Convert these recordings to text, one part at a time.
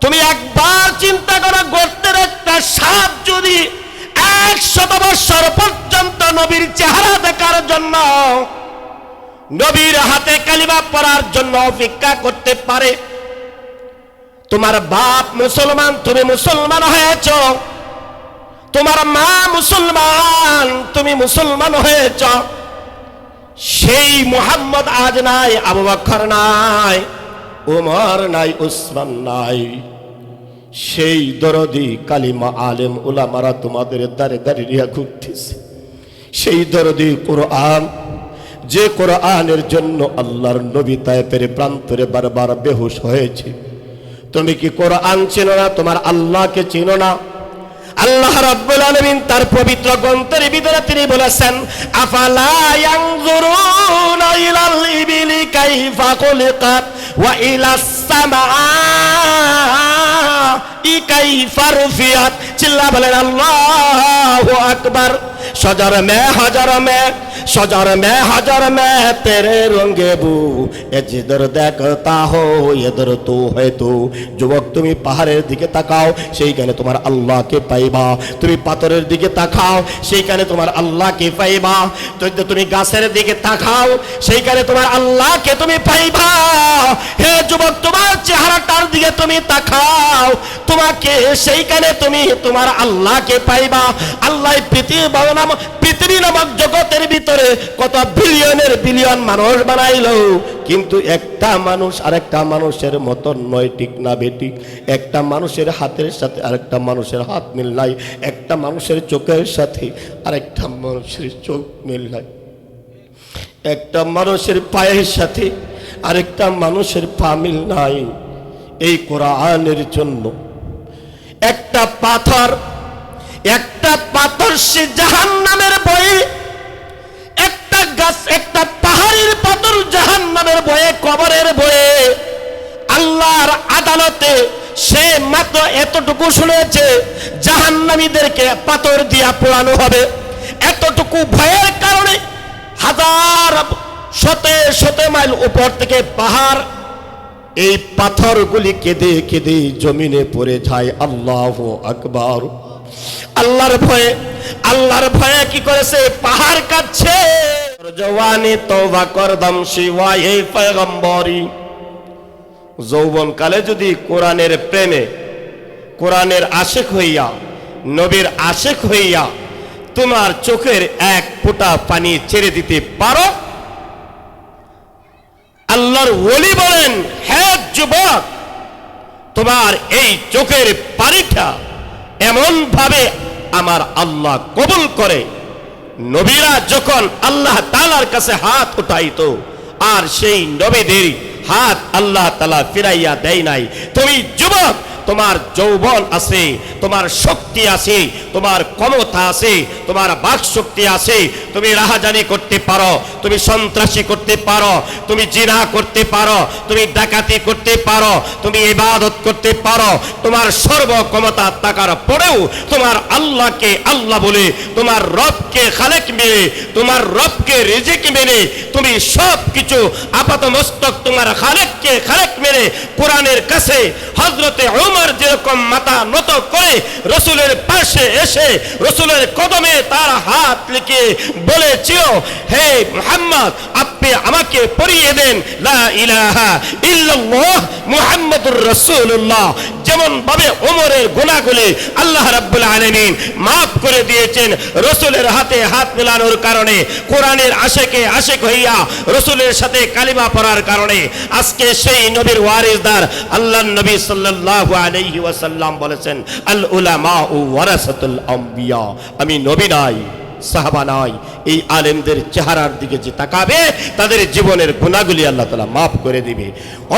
তুমি একবার চিন্তা করো, গর্তের একটা সাপ যদি 100 বছর পর্যন্ত নবীর চেহারা দেখার জন্য, নবীর হাতে কালিমা পড়ার জন্য অপেক্ষা করতে পারে, তোমার বাপ মুসলমান, তুমি মুসলমান হয়েছ, তোমার মা মুসলমান, তুমি মুসলমান হয়েছ, সেই মুহাম্মদ আজ নাই, আবু বকর নাই, উমর নাই, উসমান নাই, সেই দরদি কালিমা আলেম উলামারা তোমাদের দ্বারে দাঁড়িয়ে ঘুরতেছে। সেই দরদি কোরআন, যে কোরআনের জন্য আল্লাহর নবী তায়েফের প্রান্তরে বারবার বেহুশ হয়েছে। তুমি কি কোরআন চিনো না? তোমার আল্লাহকে চিনো না? আল্লাহ রাব্বুল আলামিন তার পবিত্র গ্রন্থের ভিতরে তিনি বলেছেন, আফালা ইয়ানজুরুনা ইলাল ইবিলি কাইফা খুলিকাত ওয়া ইলাস সামাই কাইফা রুফিয়াত। চিল্লা বলেন আল্লাহু আকবার। সজর মে হজর মে, সজর মে হজর মে তেরে রঙ্গে বু, এ জিদর দেখতা হো ইধর তু है তু। যুবক, তুমি পাহাড়ের দিকে তাকাও, সেইখানে তোমার আল্লাহকে পাইবা। তুমি পাথরের দিকে তাকাও, সেইখানে তোমার আল্লাহকে পাইবা। তুমি গাছের দিকে তাকাও, সেইখানে তোমার আল্লাহকে তুমি পাইবা। হে যুবক, তোমার চেহারাটার দিকে তুমি তাকাও, তোমাকে সেইখানে তুমি তোমার আল্লাহকে পাইবা। আল্লাহ পৃথিবী নামক জগতের ভিতরে কত বিলিয়নের বিলিয়ন মানুষ বানাইলো, কিন্তু একটা মানুষ আরেকটা মানুষের মতন নয়। ঠিক না বেটি? একটা মানুষের হাতের সাথে আরেকটা মানুষের হাত মিল নাই, একটা মানুষের চোখের সাথে আরেকটা মানুষের চোখ মিল নাই, একটা মানুষের পায়ের সাথে আরেকটা মানুষের পা মিল নাই। এই কোরআনের জন্য একটা পাথর সে জাহান্নামের ভয়ে, একটা গাছ, একটা পাহাড়ের পাথর জাহান্নামের ভয়ে, কবরের ভয়ে আল্লাহর আদালতে সে মাত্র এতটুকু শুনেছে জাহান্নামীদেরকে পাথর দিয়া পোড়ানো হবে। এতটুকু ভয়ের কারণে হাজার শত মাইল উপর থেকে পাহাড়, এই পাথরগুলি কেঁদে কেঁদে জমিনে পড়ে যায়। আল্লাহু আকবার। আল্লাহর ভয়ে কি করেছে? পাহাড় কাঁদছে। জওয়ানি তওবা করদম শিওয়ায়ে পয়গম্বরি। যৌবন কালে যদি কোরআনের প্রেমে, কোরআনের আশিক হইয়া, নবীর আশিক হইয়া তোমার চোখের এক ফোঁটা পানি ছেড়ে দিতে পারো, আল্লাহর ওলি বলেন, হে যুবক, তোমার এই চোখের পানিটা এমন ভাবে আমার আল্লাহ কবুল করে। নবীরা যখন আল্লাহ তাআলার কাছে হাত উঠাইতো, আর সেই নবীদের হাত আল্লাহ তাআলা ফিরাইয়া দেয় নাই। তুমি যুবক, তোমার যৌবন আছে, তোমার শক্তি আছে, তোমার ক্ষমতা আছে, তোমার বাক শক্তি আছে, তুমি রাহাজানি করতে পারো, তুমি সন্ত্রাসী করতে পারো, তুমি জিনা করতে পারো, তুমি ডাকাতি করতে পারো, তুমি ইবাদত করতে পারো। তোমার সর্ব ক্ষমতা থাকার পরেও তোমার আল্লাহকে আল্লাহ বলে, তোমার রবকে খালেক মেনে, তোমার রবকে রিজিক মেনে তুমি সব কিছু আপাতমস্তক তোমার খালেককে খালেক মেনে কোরআনের কাছে হযরতে উমর যেরকম মাথা নত করে রাসূলের পাশে এসে রাসূলের কদমে তার হাত লিখে বলেছিল, হে মুহাম্মদ, আপনি আমাকে পড়িয়ে দেন লা ইলাহা ইল্লাল্লাহ মুহাম্মাদুর রাসূলুল্লাহ। যেমন ভাবে ওমরের গুনাহগুলি আল্লাহ রাব্বুল আলামিন maaf করে দিয়েছেন রাসূলের হাতে হাত মেলানোর কারণে, কোরআনের আশিক হইয়া রাসূলের সাথে কালিমা পড়ার কারণে। আজকে সেই নবীর ওয়ারিসদার আল্লাহর নবী সাল্লাল্লাহু আলাইহি ওয়াসাল্লাম বলেছেন, আল উলামা ওয়ারাসাতুল আম্বিয়া। আমি নবী নাই, সাহাবা নাই, এই আলেমদের চেহারার দিকে যে তাকাবে তাদের জীবনের গুনাহগুলি আল্লাহ তাআলা maaf করে দিবে।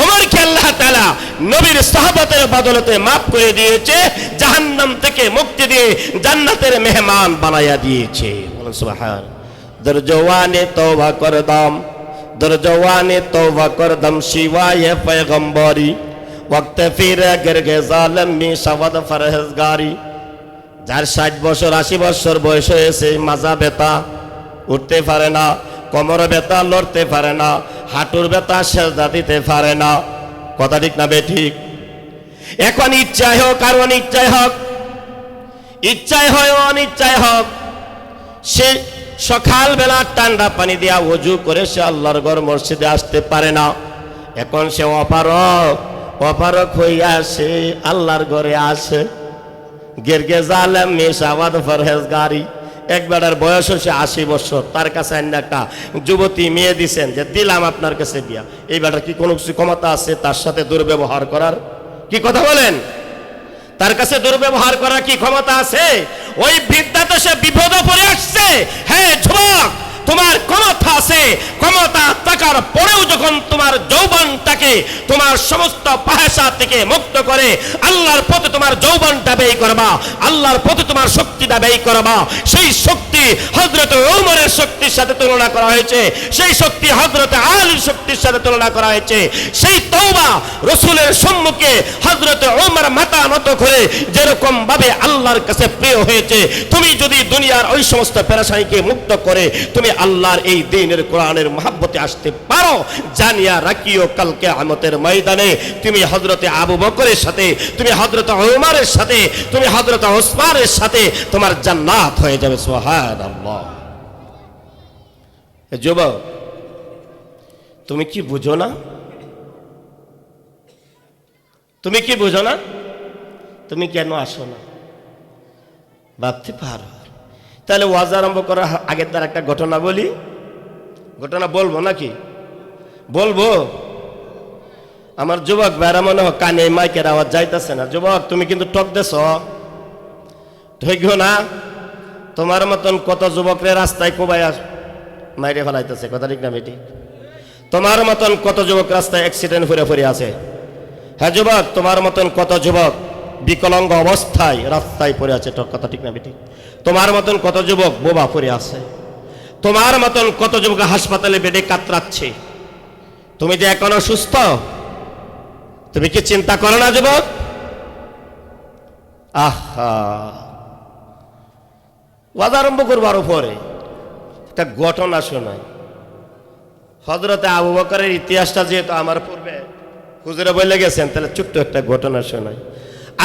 ওমরকে আল্লাহ তাআলা নবীর সাহাবাতের বদলতে maaf করে দিয়েছে, জাহান্নাম থেকে মুক্তি দিয়ে জান্নাতের মেহমান বানায়া দিয়েছে। বলেন সুবহান। দরজওয়ানে তওবা করদম, দরজওয়ানে তওবা করদম শিওয়ায়ে পয়গম্বরি, ওয়াক্ত ফির গরগে জালিম মি শাওয়াদ ফরহেজগারি। যার 60 বছর 80 বছর বয়স হয়েছে, মাজা ব্যথা, উঠতে পারে না, কোমর ব্যথা, লড়তে পারে না, হাঁটুর ব্যথা, সেজদা দিতে পারে না। কথা ঠিক না বেঠিক? এখন ইচ্ছায় হোক আর অনিচ্ছায় হোক, ইচ্ছায় হয় অনিচ্ছায় হোক, সে সকালবেলা ঠান্ডা পানি দিয়া ওযু করে সে আল্লাহর ঘর মসজিদে আসতে পারে না। এখন সে অপারক হইয়া সে আল্লাহর ঘরে আসে। গেরগে জালেম মেশাওয়াদ ফরহেজগারি, এক বেটার বয়স হচ্ছে 80 বছর, তার কাছে একটা যুবতী মেয়ে দিছেন যে দিলাম আপনার কাছে বিয়া। এই বেটার কি কোনো কিছু ক্ষমতা আছে তার সাথে দুর্ব্যবহার করার? কি কথা বলেন? তার কাছে দুর্ব্যবহার করার কি ক্ষমতা আছে? ওই বৃদ্ধা তো সে বিপদে পড়ে আসছে। হ্যাঁ যুবক, তোমার ক্ষমতা আছে, ক্ষমতা থাকার পরেও যখন তোমার যৌবনটাকে তোমার সমস্ত পাহেশা থেকে মুক্ত করে আল্লাহর পথে তোমার যৌবনটা ব্যয় করবা, আল্লাহর পথে তোমার শক্তিটা ব্যয় করবা, সেই শক্তি হযরত ওমরের শক্তির সাথে তুলনা করা হয়েছে, সেই শক্তি হযরত আলীর শক্তির সাথে তুলনা করা হয়েছে। সেই তওবা রাসূলের সম্মুখে হযরত ওমর মাথা নত করে যেরকম ভাবে আল্লাহর কাছে প্রিয় হয়েছে, তুমি যদি দুনিয়ার ওই সমস্ত পেরেশানিকে মুক্ত করে তুমি আল্লাহর এই দ্বীনের কোরআনের মহব্বতে আসতে পারো, জানিয়া রাখিও কাল কিয়ামতের ময়দানে তুমি হযরত আবু বকরের সাথে, তুমি হযরত ওমরের সাথে, তুমি হযরত ওসমানের সাথে তোমার জান্নাত হয়ে যাবে। সুবহানাল্লাহ। যুবক, তুমি কি বুঝো না? তুমি কি বুঝো না? তুমি কেন আসো না? ভাবতে পারো? তাহলে ওয়াজ আরম্ভ করার আগের তার একটা ঘটনা বলি। ঘটনা বলবো নাকি? বলবো? আমার যুবক ভাইরা মনে হয় কানে মাইকের আওয়াজ যাইতেছে না। যুবক, তুমি কিন্তু টক দেছ, ঠিক না? তোমার মতন কত যুবকরে রাস্তায় কোবাই মাইরে ফেলাইতেছে, কথা ঠিক না বেটি? তোমার মতন কত যুবক রাস্তায় অ্যাক্সিডেন্ট ফুরে আছে। হ্যাঁ যুবক, তোমার মতন কত যুবক বিকলাঙ্গ অবস্থায় রাস্তায় পড়ে আছে, কথা ঠিক না বেটি? তোমার মতন কত যুবক বোবা পড়ে আছে, তোমার মতন কত যুবক হাসপাতালে বেডে কাতরাচ্ছে। তুমি যে এখনো সুস্থ, তুমি কি চিন্তা করো না যুবক? আহা, ওয়াজ আরম্ভ করবার উপরে একটা ঘটনা শোনায়। হযরতে আবু বকরের ইতিহাসটা যেহেতু আমার পূর্বে হুজুরে বলে গেছেন, তাহলে ছোট্ট একটা ঘটনা শোনায়।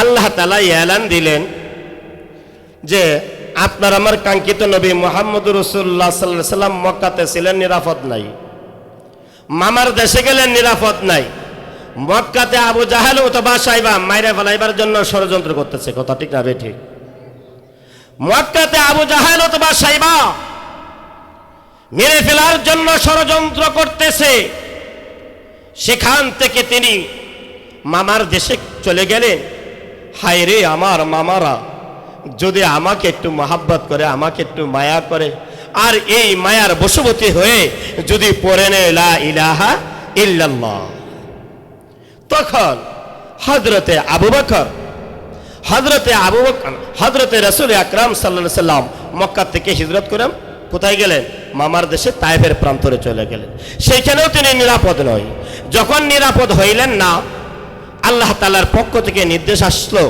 আল্লাহ তাআলা এলান দিলেন যে আপনার আমার কাঙ্ক্ষিত নবী মুহাম্মদুর রাসূলুল্লাহ সাল্লাল্লাহু আলাইহি সাল্লাম মক্কাতে ছিলেন, নিরাপদ নাই। মামার দেশে গেলেন, নিরাপদ নাই। মক্কাতে আবু জাহেল অথবা সাইবা মাইরে ফেলাইবার জন্য ষড়যন্ত্র করতেছে, কথা ঠিক না বেঠিক? মক্কাতে আবু জাহেল অথবা সাইবা মেরে ফেলার জন্য ষড়যন্ত্র করতেছে। সেখান থেকে তিনি মামার দেশে চলে গেলেন। হায় রে, আমার মামারা যদি আমাকে একটু মহাব্বত করে, আমাকে একটু মায়া করে, আর এই মায়ার বশবর্তী হয়ে যদি পড়ে নেয় লা ইলাহা ইল্লাল্লাহ, তখন হযরতে আবু বকর, হযরতে রাসূল আকরাম সাল্লাল্লাহু আলাইহি সাল্লাম মক্কা থেকে হিজরত করে কোথায় গেলেন? মামার দেশে তায়েফের প্রান্তরে চলে গেলেন। সেইখানেও তিনি নিরাপদ নয়। যখন নিরাপদ হইলেন না, আল্লাহ তাআলার পক্ষ থেকে নির্দেশ আসলো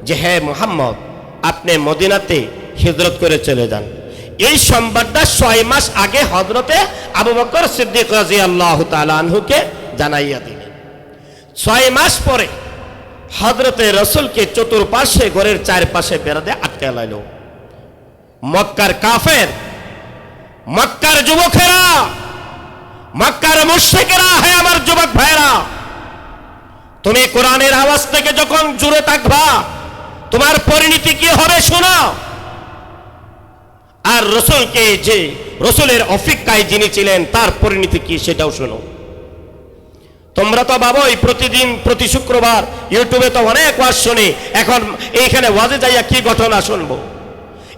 যে হে মুহাম্মদ, আপনি মদিনাতে হিজরত করে চলে যান। এই সংবাদটা 6 মাস আগে হযরতে আবু বকর সিদ্দিক রাদিয়াল্লাহু তাআলা আনহুকে জানাইয়া দিলেন। 6 মাস পরে হযরতে রাসূলকে চতুর্পাশে ঘরের চারপাশে বেড়া দিয়ে আটকে লাইল মক্কার কাফের, মক্কার যুবকেরা, মক্কার মুশরিকেরা। হে আমার যুবক ভাইরা, তুমি কোরআনের আওয়াজ থেকে যখন জুড়ে থাকবা, তোমার পরিণতি কি হবে শোনো। আর রাসূলকে, যে রাসূলের অপেক্ষায় যিনি ছিলেন, তার পরিণতি কি সেটাও শোনো। তোমরা তো ভাবোই প্রতিদিন প্রতি শুক্রবার ইউটিউবে তো অনেক ওয়াজ শুনি, এখন এইখানে ওয়াজে যাইয়া কি ঘটনা শুনবো?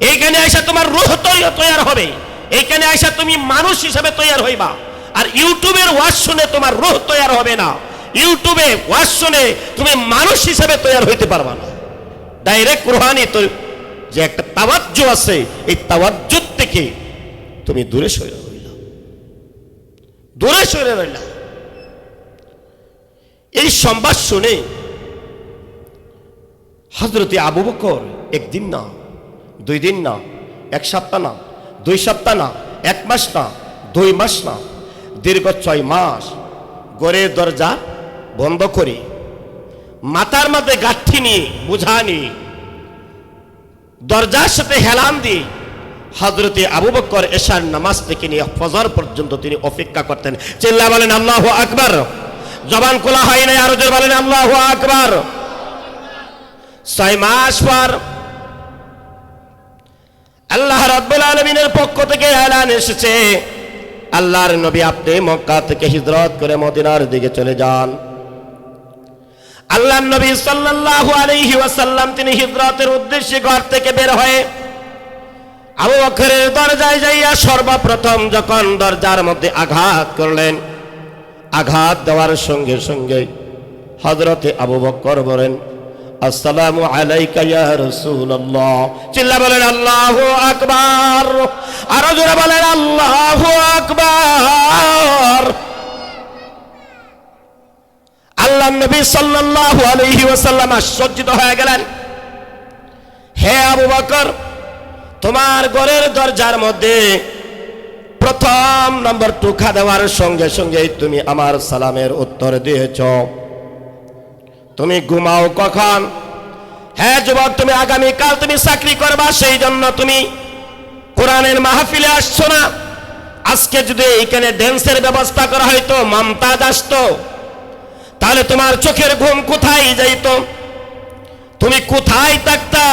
এইখানে আইসা তোমার রূহ তৈয়ার হবে, এইখানে আইসা তুমি মানুষ হিসাবে তৈয়ার হইবা। আর ইউটিউবের ওয়াজ শুনে তোমার রূহ তৈয়ার হবে না, ইউটিউবে ওয়াজ শুনে তুমি মানুষ হিসাবে তৈয়ার হইতে পারবা না। ডাইরেক্ট রুহানি তো যে একটা তাওয়াজ্জু আছে, এই তাওয়াজ্জু থেকে তুমি দূরে সরে রইলা, দূরে সরে রইলা। এই সংবাদ শুনে হযরতে আবু বকর একদিন না, 2 দিন না, 1 সপ্তাহ না, 2 সপ্তাহ না, 1 মাস না, 2 মাস না, দীর্ঘ 6 মাস ঘরের দরজা বন্ধ করে মাথার মধ্যে গাঠি নিয়ে বোঝা নিয়ে দরজার সাথে হেলান দিয়ে হযরতে আবু বকর এশার নামাজ থেকে নিয়ে ফজর পর্যন্ত তিনি অপেক্ষা করতেন। চিল্লা বলেন আল্লাহু আকবার। জবান খোলা হয় নাই, আরো জোরে বলেন আল্লাহু আকবার। 6 মাস পর আল্লাহ রাব্বুল আলামিনের পক্ষ থেকে এলান এসেছে, আল্লাহর নবী আপনি মক্কা থেকে হিজরত করে মদিনার দিকে চলে যান। আল্লাহর নবী সাল্লাল্লাহু আলাইহি ওয়াসাল্লাম তিনি হিজরতের উদ্দেশ্যে ঘর থেকে বের হয়ে আবু বকরের দরজায় যাইয়া সর্বপ্রথম যখন দরজার মধ্যে আঘাত করলেন, আঘাত দেওয়ার সঙ্গে সঙ্গে হযরতে আবু বকর বলেন, আসসালামু আলাইকা ইয়া রাসূলুল্লাহ। চিল্লা বলেন আল্লাহু আকবার। আরো জোরে বলেন আল্লাহু আকবার। আল্লাহর নবী সাল্লাল্লাহু আলাইহি ওয়াসাল্লাম আশ্চর্যিত হয়ে গেলেন, হে আবু বকর, তোমার ঘরের দরজার মধ্যে প্রথম নম্বর টোকা দেওয়ার সঙ্গে সঙ্গে তুমি আমার সালামের উত্তর দিয়েছ। তুমি ঘুমাও কখন? হ্যাঁ যুবক, তুমি আগামীকাল তুমি চাকরি করবা, সেই জন্য তুমি কোরআনের মাহফিলে আসছো না। আজকে যদি এখানে ড্যান্সের ব্যবস্থা করা হয়তো, মমতাজ আসতো, তাহলে তোমার চোখের ঘুম কোথায় যাইত? তুমি কোথায় থাকতা?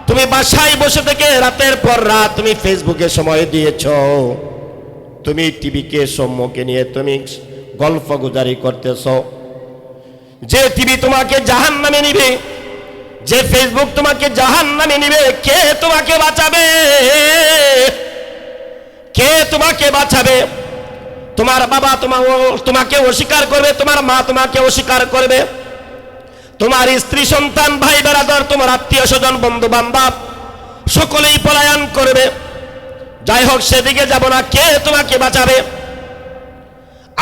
তুমি বাসায় বসে থেকে রাতের পর রাত তুমি ফেসবুকে সময় দিয়েছ, তুমি টিভিকে সম্মুখে নিয়ে তুমি গল্প গুজারি করতেছ। যে টিভি তোমাকে জাহান্নামে নিবে, যে ফেসবুক তোমাকে জাহান্নামে নিবে, কে তোমাকে বাঁচাবে? কে তোমাকে বাঁচাবে? তোমার বাবা তোমাকে অস্বীকার করবে, তোমার মা তোমাকে অস্বীকার করবে, তোমার স্ত্রী সন্তান ভাই বেরাদর তোমার আত্মীয় স্বজন বন্ধু বান্ধব সকলেই পলায়ন করবে। যাই হোক, সেদিকে যাব না, কে তোমাকে বাঁচাবে?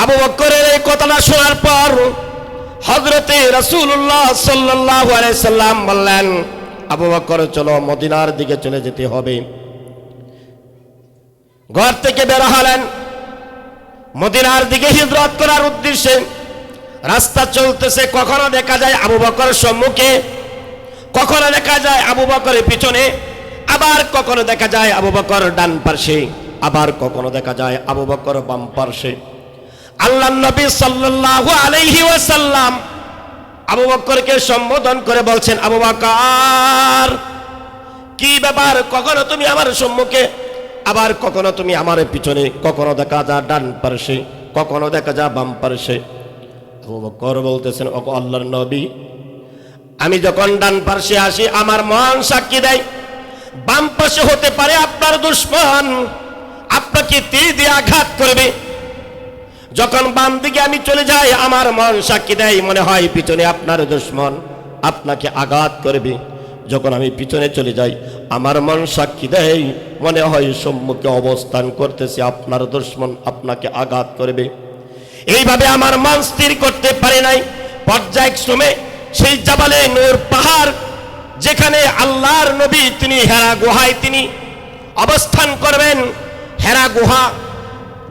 আবু বকরের এই কথাটা শোনার পর হযরতে রাসূলুল্লাহ সাল্লাল্লাহু আলাইহি সাল্লাম বললেন, আবু বকর চলো, মদিনার দিকে চলে যেতে হবে। ঘর থেকে বের হলেন মদিনার দিকে হিজরত করার উদ্দেশ্যে। রাস্তা চলতেছে, কখনো দেখা যায় আবু বকর সম্মুখে, কখনো দেখা যায় আবু বকরের পিছনে, আবার কখনো দেখা যায় আবু বকর ডান পার্শ্বে, আবার কখনো দেখা যায় আবু বকর বাম পার্শ্বে। আল্লাহর নবী সাল্লাল্লাহু আলাইহি ওয়াসাল্লাম আবু বকরকে সম্বোধন করে বলছেন, আবু বকর কি ব্যাপার? কখনো তুমি আমার সম্মুখে, আবার কখনো তুমি আমার পিছনে, কখনো দেখা যায় ডান পার্শ্বে, কখনো দেখা যায় বাম পার্শ্বে। আবু বকর বলতেছেন, ও আল্লাহর নবী, আমি যখন ডান পার্শ্বে আসি আমার মন সাক্ষী দেয় বাম পাশে হতে পারে আপনার দুশমন, আপনাকে তীর দিয়ে আঘাত করবে। যখন বাম দিকে আমি চলে যাই আমার মন সাক্ষী দেয় মনে হয় পিছনে আপনার দুশমন আপনাকে আঘাত করবে। যখন আমি পিছনে চলে যাই আমার মন সাক্ষী দেয় মনে হয় সম্মুখে অবস্থান করতেছে আপনার দুশমন আপনাকে আঘাত করবে। এইভাবে আমার মন স্থির করতে পারে নাই। পর্যায়ক্রমে সেই জাবালে নূর পাহাড়, যেখানে আল্লাহর নবী তিনি হেরা গুহায় তিনি অবস্থান করবেন, হেরা গুহা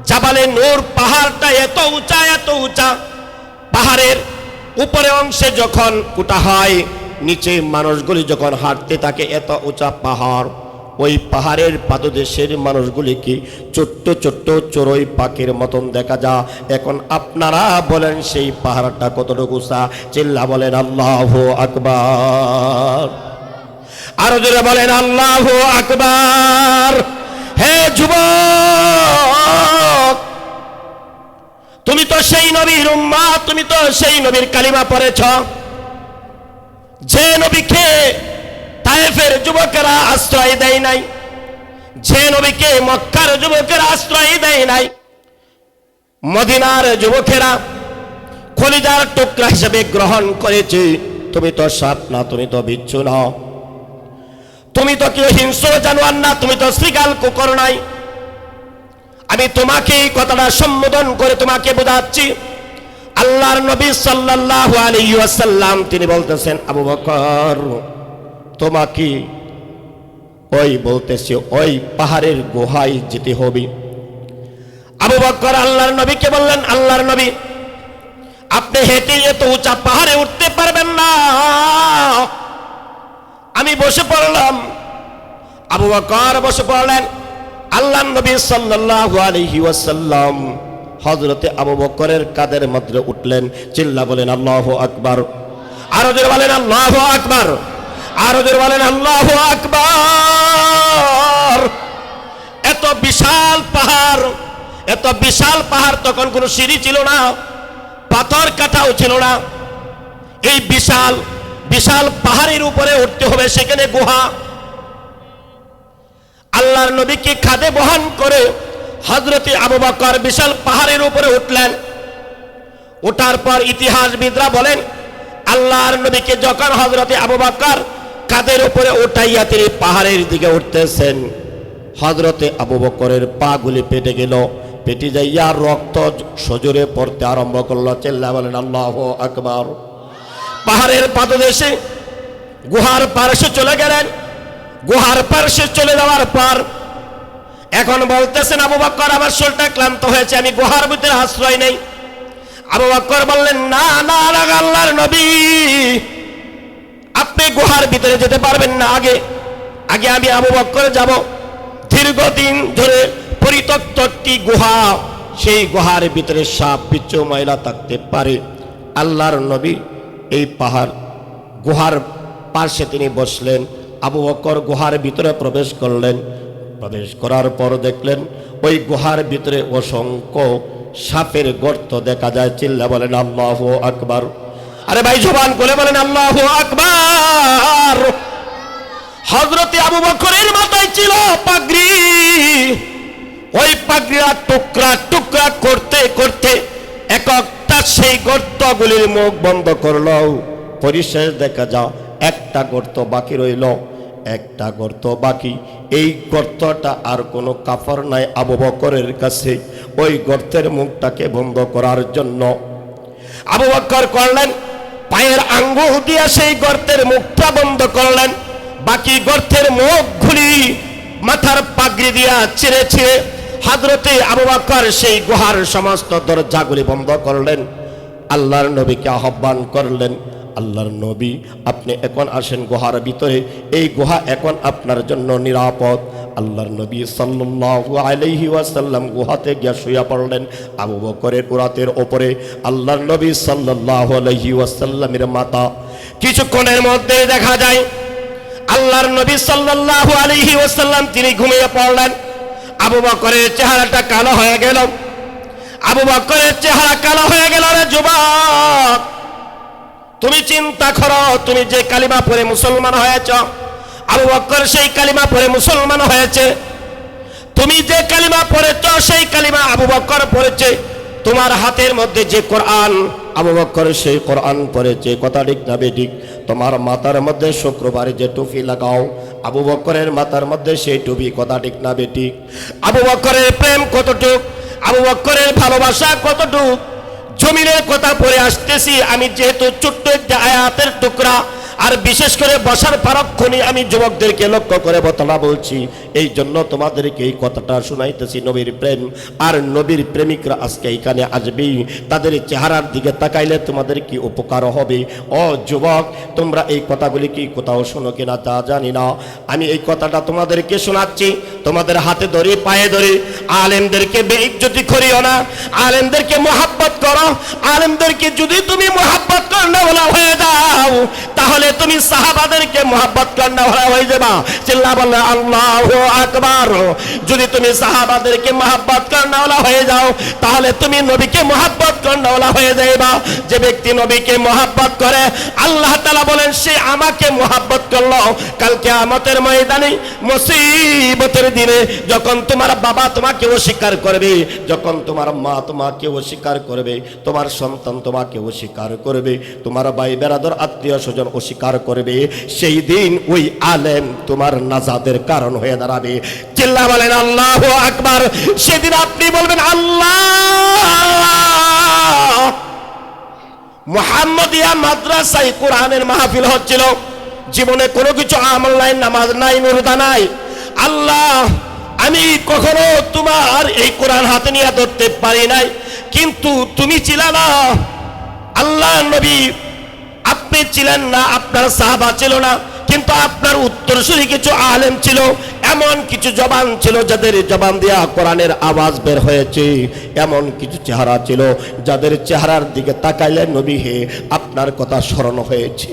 জাবালে নূর পাহাড়টা এত উঁচা, পাহাড়ের উপরে অংশে যখন উঠা হয়, নিচে মানুষগুলি যখন হাঁটতে থাকে, এত উঁচা পাহাড়, ওই পাহাড়ের পাদদেশের মানুষগুলিকে ছোট্ট ছোট্ট চড়ুই পাখির মতন দেখা যায়। এখন আপনারা বলেন সেই পাহাড়টা কতটুকু উঁচা? চিল্লা বলেন আল্লাহু আকবার। আরো জোরে বলেন আল্লাহু আকবার। হে যুবক, তুমি তো সেই নবীর উম্মত, তুমি তো সেই নবীর কালিমা পড়েছ, যে নবীকে তায়েফের যুবকেরা আশ্রয় দেয় নাই, যে নবীকে মক্কার যুবকেরা আশ্রয় দেয় নাই, মদিনার যুবকেরা কলিজার টুকরা হিসেবে গ্রহণ করেছে। তুমি তো সাপ না, তুমি তো বিচ্ছু না, তুমি তো কেউ হিংস্র জানোয়ার না, তুমি তো শ্রীগাল কুকুর নাই। আমি তোমাকে এই কথাটা সম্বোধন করে তোমাকে বোঝাচ্ছি। আল্লাহর নবী সাল্লাল্লাহু আলাইহি ওয়াসাল্লাম তিনি বলতেছেন, আবু বকর তোমাকে ওই বলতেছে ওই পাহাড়ের গুহায় যেতে হবে। আবু বকর আল্লাহর নবীকে বললেন, আল্লাহর নবী আপনি হেঁটে এত উঁচা পাহাড়ে উঠতে পারবেন না। আমি বসে পড়লাম, আবু বকর বসে পড়লেন। আল্লাহর নবী সাল্লাল্লাহু আলাইহি ওয়াসাল্লাম হযরতে আবু বকরের কাঁধের মধ্যে উঠলেন। চিল্লা বলেন আল্লাহু আকবার। আরো জোরে বলেন আল্লাহু আকবার। আরো জোরে বলেন আল্লাহু আকবার। এত বিশাল পাহাড়, এত বিশাল পাহাড়, তখন কোনো সিঁড়ি ছিল না, পাথর কাটাও ছিল না। এই বিশাল বিশাল পাহাড়ের উপরে উঠতে হবে, সেখানে গুহা। আল্লাহর নবীকে কাঁধে বহন করে হযরতে আবু বকর বিশাল পাহাড়ের উপরে উঠলেন। ওঠার পর ইতিহাসবিদরা বলেন, আল্লাহর নবীকে যখন হযরতে আবু বকর কাঁধের উপরে উঠাইয়া তিনি পাহাড়ের দিকে উঠতেছেন, হযরতে আবু বকরের পা গুলি পেটে গেল। পেটে যাইয়া রক্ত সজোরে পড়তে আরম্ভ করলো। চিল্লা বলেন আল্লাহু আকবার। পাহাড়ের পাদদেশে গুহার পার্শ্বে চলে গেলেন। গুহার পার্শ্বে চলে যাওয়ার পর এখন বলতেছেন, আবু বকর আমার শরীরটা ক্লান্ত হয়েছে, আমি গুহার ভিতরে আশ্রয় নেই। আবু বকর বললেন, না না আল্লাহর নবী, আপনি গুহার ভিতরে যেতে পারবেন না, আগে আগে আমি আবু বকর যাব। দীর্ঘদিন ধরে পরিত্যক্ত একটি গুহা, সেই গুহার ভিতরে সাপ বিচ্ছু ময়লা থাকতে পারে। আল্লাহর নবী এই পাহাড় গুহার পাশে তিনি বসলেন। আবু বকর গুহার ভিতরে প্রবেশ করলেন। প্রবেশ করার পর দেখলেন ওই গুহার ভিতরে অসংখ্য সাপের গর্ত দেখা যায়। চিল্লা বলেন আল্লাহু আকবার। আরে ভাই জবান করে বলেন আল্লাহু আকবার। হযরতে আবু বকরের মাথায় ছিল পাগড়ি। ওই পাগড়িটা টুকরা টুকরা করতে করতে একটা সেই গর্তগুলির মুখ বন্ধ করলো। পরিশেষ দেখা যাও একটা গর্ত বাকি রইল, একটা গর্ত বাকি। এই গর্তটা আর কোনো কাফড় নাই আবু বকরের কাছে। ওই গর্তের মুখটাকে বন্ধ করার জন্য আবু বকর করলেন, পায়ের আঙ্গুল দিয়ে সেই গর্তের মুখটা বন্ধ করলেন। বাকি গর্তের মুখগুলি মাথার পাগড়ি দিয়া ছিঁড়ে ছিঁড়ে হযরতে আবু বকর সেই গুহার সমস্ত দরজাগুলি বন্ধ করলেন। আল্লাহর নবীকে আহ্বান করলেন, আল্লাহর নবী আপনি এখন আসেন গুহার ভিতরে, এই গুহা এখন আপনার জন্য নিরাপদ। আল্লাহর নবী সাল্লাল্লাহু আলাইহি ওয়াসাল্লাম গুহাতে গিয়া শুয়ে পড়লেন। আবু বকরের উরাতের ওপরে আল্লাহর নবী সাল্লাল্লাহু আলাইহি ওয়াসাল্লামের মাথা। কিছুক্ষণের মধ্যে দেখা যায় আল্লাহর নবী সাল্লাল্লাহু আলাইহি ওয়াসাল্লাম তিনি ঘুমিয়ে পড়লেন। আবু বকরের চেহারাটা কালো হয়ে গেল। আবু বকরের চেহারা কালো হয়ে গেল। রে যুবক, তুমি চিন্তা করো, তুমি যে কালিমা পড়ে মুসলমান হয়েছ, আবু বকর সেই কালিমা পড়ে মুসলমান হয়েছে। তুমি যে কালিমা পড়েছ সেই কালিমা আবু বকর পড়েছে। তোমার হাতের মধ্যে যে কোরআন, আবু বকর সেই কোরআন পড়েছে। কথা ঠিক না বেঠিক? তোমার মাথার মধ্যে শুক্রবারে যে টুপি লাগাও, আবু বকরের মাথার মধ্যে সেই টুপি। কথা ঠিক না বেঠিক? আবু বকরের প্রেম কতটুক, আবু বকরের ভালোবাসা কতটুক, জমিনের কথা পড়ে আসতেছি আমি, যেহেতু ছোট্ট একটা আয়াতের টুকরা। আর বিশেষ করে বসার পরক্ষণে আমি যুবকদেরকে লক্ষ্য করে বতলা বলছি, এই জন্য তোমাদেরকে এই কথাটা শুনাইতেছি। নবীর প্রেম আর নবীর প্রেমিকরা আজকে এখানে আসবে, তাদের চেহারার দিকে তাকাইলে তোমাদের কি উপকার হবে। ও যুবক, তোমরা এই কথাগুলি কি কোথাও শোনো কিনা তা জানি না, আমি এই কথাটা তোমাদেরকে শোনাচ্ছি। তোমাদের হাতে ধরে পায়ে ধরে আলেমদেরকে বেইজ্জতি করিও না, আলেমদেরকে মোহাব্বত করো। আলেমদেরকে যদি তুমি মোহাব্বত করনেওয়ালা হয়ে যাও, তাহলে তুমি সাহাবাদেরকে মোহাব্বত করনেওয়ালা হয়ে যাবা। চিল্লা বললে আল্লাহু আকবার। যদি তুমি সাহাবাদেরকে মোহাব্বত করনেওয়ালা হয়ে যাও, তাহলে তুমি নবীকে মোহাব্বত করনেওয়ালা হয়ে যাইবা। যে ব্যক্তি নবীকে মোহাব্বত করে, আল্লাহ তাআলা বলেন সে আমাকে মোহাব্বত করলো। কাল কিয়ামতের ময়দানে মুসিবতের দিনে যখন তোমার বাবা তোমাকে অস্বীকার করবে, যখন তোমার মা তোমাকে অস্বীকার করবে, তোমার সন্তান তোমাকে অস্বীকার করবে, তোমার ভাই বেরাদর আত্মীয় স্বজন অস্বীকার করবে, সেই দিন ওই আলেম তোমার নাজাতের কারণ হয়ে দাঁড়াবে। চিল্লা বলেন আল্লাহু আকবার। সেদিন আপনি বলবেন আল্লাহ। মুহাম্মদিয়া মাদ্রাসায় কোরআনের মাহফিল হচ্ছিল, জীবনে কোনো কিছু আমল নাই, নামাজ নাই, রোজা নাই। আল্লাহ, আমি কখনো তোমার এই কোরআন হাতে নিয়ে ধরতে পারি নাই, কিন্তু তুমি ছিলা না, আল্লাহ নবী আপনি ছিলেন না, আপনার সাহাবা ছিল না, কিন্তু আপনার উত্তরসূরি কিছু আলেম ছিল, এমন কিছু জবান ছিল যাদের জবান দিয়া কোরআনের আওয়াজ বের হয়েছে, এমন কিছু চেহারা ছিল যাদের চেহারার দিকে তাকাইলে নবী হে আপনার কথা স্মরণ হয়েছে,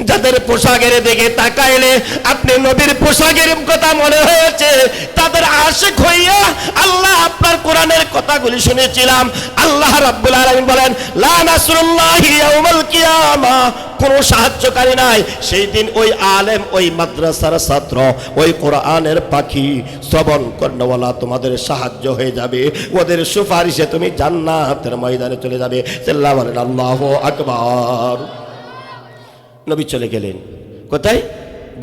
যাদের পোশাকের দিকে তাকাইলে আপনি নবীর পোশাকের কথা মনে হয়েছে, তাদের আশিক হইয়া আল্লাহ আপনার কোরআনের কথাগুলি শুনেছিলাম। আল্লাহ রাব্বুল আলামিন বলেন লা নাসরুল্লাহি ইয়াউমাল কিয়ামা, কোনো সাহায্যকারী নাই সেই দিন। ওই আলেম, ওই মাদ্রাসার ছাত্র, ওই কোরআনের পাখি শ্রবণ কর্ণওয়ালা তোমাদের সাহায্য হয়ে যাবে, ওদের সুপারিশে তুমি জান্নাতের ময়দানে চলে যাবে। আল্লাহ বলেন আল্লাহু আকবার। নবী চলে গেলেন কোথায়?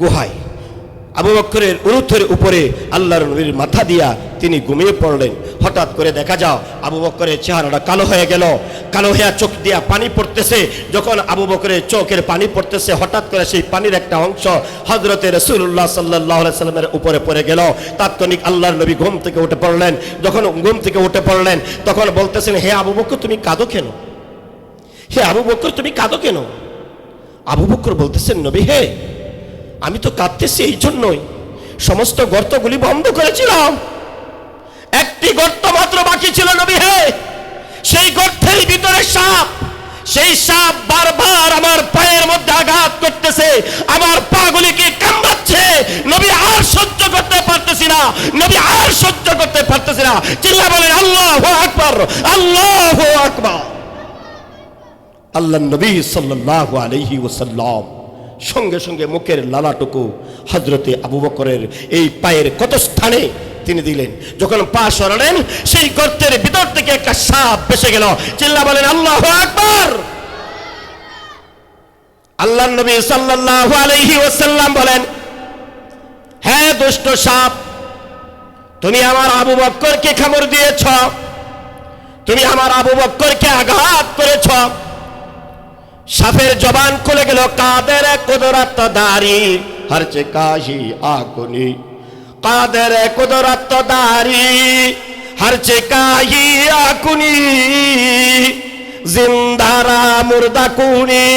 গুহায়। আবু বকরের উরুথের উপরে আল্লাহর নবীর মাথা দিয়া তিনি ঘুমিয়ে পড়লেন। হঠাৎ করে দেখা যাও আবু বকরের চেহারাটা কালো হয়ে গেল, কালো হয়ে চোখ দিয়া পানি পড়তেছে। যখন আবু বকরের চোখের পানি পড়তেছে, হঠাৎ করে সেই পানির একটা অংশ হযরতে রাসূলুল্লাহ সাল্লাল্লাহু আলাইহি সাল্লামের উপরে পড়ে গেল। তাৎক্ষণিক আল্লাহর নবী ঘুম থেকে উঠে পড়লেন। যখন ঘুম থেকে উঠে পড়লেন তখন বলতেছেন, হে আবু বকর তুমি কাঁদো কেন? হে আবু বকর তুমি কাঁদো কেন? আবু বকর বলতেছেন, নবী হে, আমি তো কাঁদতেছি এই জন্যই, সমস্ত গর্তগুলি বন্ধ করেছিলাম, একটি গর্ত মাত্র বাকি ছিল নবী হে, সেই গর্তের ভিতরে সাপ, সেই সাপ বারবার আমার পায়ের মধ্যে আঘাত করতেছে, আমার পাগুলিকে কামড়াচ্ছে, নবী আর সহ্য করতে পারতেছি না, নবী আর সহ্য করতে পারতেছি না। চিল্লা বলেন আল্লাহু আকবার, আল্লাহু আকবার। আল্লাহ নবী সাল্লাল্লাহু আলাইহি ওয়াসাল্লাম সঙ্গে সঙ্গে মুখের লালাটুকু হযরতে আবু বকরের এই পায়ের কত স্থানে তিনি দিলেন। যখন পা সরালেন সেই গর্তের ভিতর থেকে একটা সাপ ভেসে গেল। চিল্লা বলেন আল্লাহু আকবার। আল্লাহ নবী সাল্লাল্লাহু আলাইহি ওয়াসাল্লাম বলেন, হে দুষ্ট সাপ, তুমি আমার আবু বকরকে কামড় দিয়েছ, তুমি আমার আবু বকরকে আঘাত করেছ। সাপের জবান খুলে গেল, কাদের কুদরত দারি হরচে কাহি আকুনি, কাদের কুদরত দারি হরচে কাহি আকুনি, জিন্দারা মুর্দা কুনি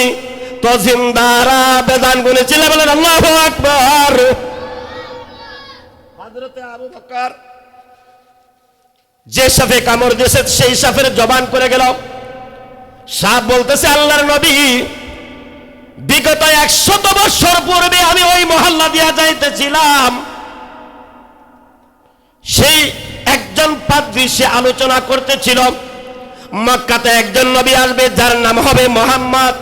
তো জিন্দারা বেজান গুনি। চিল্লা বলেন আল্লাহু আকবার। হযরতে আবু বকর যে সাপে কামড় দিয়েছে সেই সাপের জবান করে গেল। সাপ বলতেছে, আল্লাহর নবী, বিগত 100 বছর পূর্বে আমি ওই মহল্লা দিয়া যাইতেছিলাম, সেই একজন পাদ্রী সে আলোচনা করতেছিল মক্কাতে একজন নবী আসবে যার নাম হবে মুহাম্মদ।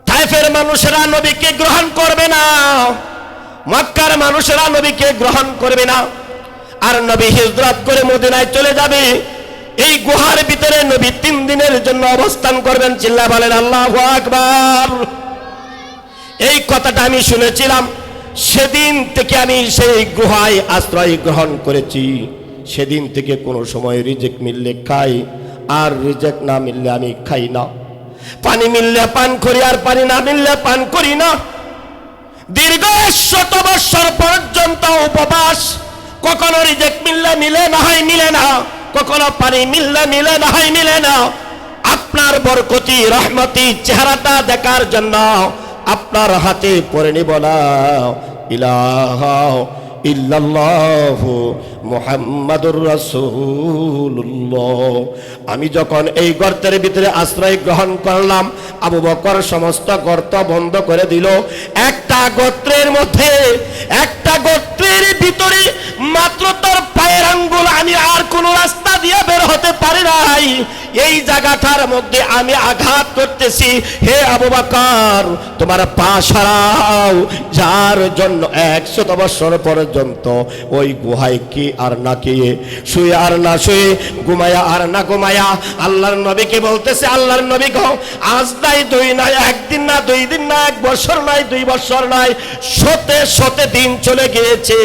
তায়েফের মানুষেরা নবীকে গ্রহণ করবে না, মক্কার মানুষেরা নবীকে গ্রহণ করবে না, আর নবী হিজরত করে মদিনায় চলে যাবে। এই গুহার ভিতরে নবী 3 দিনের জন্য অবস্থান করবেন। চিল্লা বলেন আল্লাহু আকবার। এই কথাটা আমি শুনেছিলাম, সেদিন থেকে আমি সেই গুহায় আশ্রয় গ্রহণ করেছি। সেদিন থেকে কোনো সময় রিজিক মিললে খাই, আর রিজিক না মিললে আমি খাই না। পানি মিললে পান করি, আর পানি না মিললে পান করি না। দীর্ঘ 100 বছর পর্যন্ত উপবাস, কখনো রিজিক মিললে মিলে না হয় মিলে না, কখনো পানি মিললে মিলে না হয় মিলে না। আপনার বরকতি রহমতি চেহারাটা দেখার জন্য আপনার হাতে পড়ে নিব না ইলাহা ইল্লাল্লাহু মুহাম্মাদুর রাসূলুল্লাহ। আমি যখন এই গর্তের ভিতরে আশ্রয় গ্রহণ করলাম, আবু বকর সমস্ত গর্ত বন্ধ করে দিল। একটা গর্তের মধ্যে, একটা গর্তের ভিতরে মাত্র তার পায়ের আঙ্গুল, আমি আর কোন রাস্তা দিয়ে বের হতে পারি নাই। এই জায়গাটার মধ্যে আমি আঘাত করতেছি, হে আবু বকর তোমার পা সরাও, যার জন্য 100 বছর পর্যন্ত ওই গুহায় কি আর না খেয়ে, শুয়ে আর না শুয়ে, ঘুমায়া আর না ঘুমায়া আল্লাহর নবীকে বলতেছে, আল্লাহর নবী গো, আজ নাই 2 নাই, 1 দিন না 2 দিন না, 1 বছর নাই 2 বছর নাই, শতে দিন চলে গিয়েছে,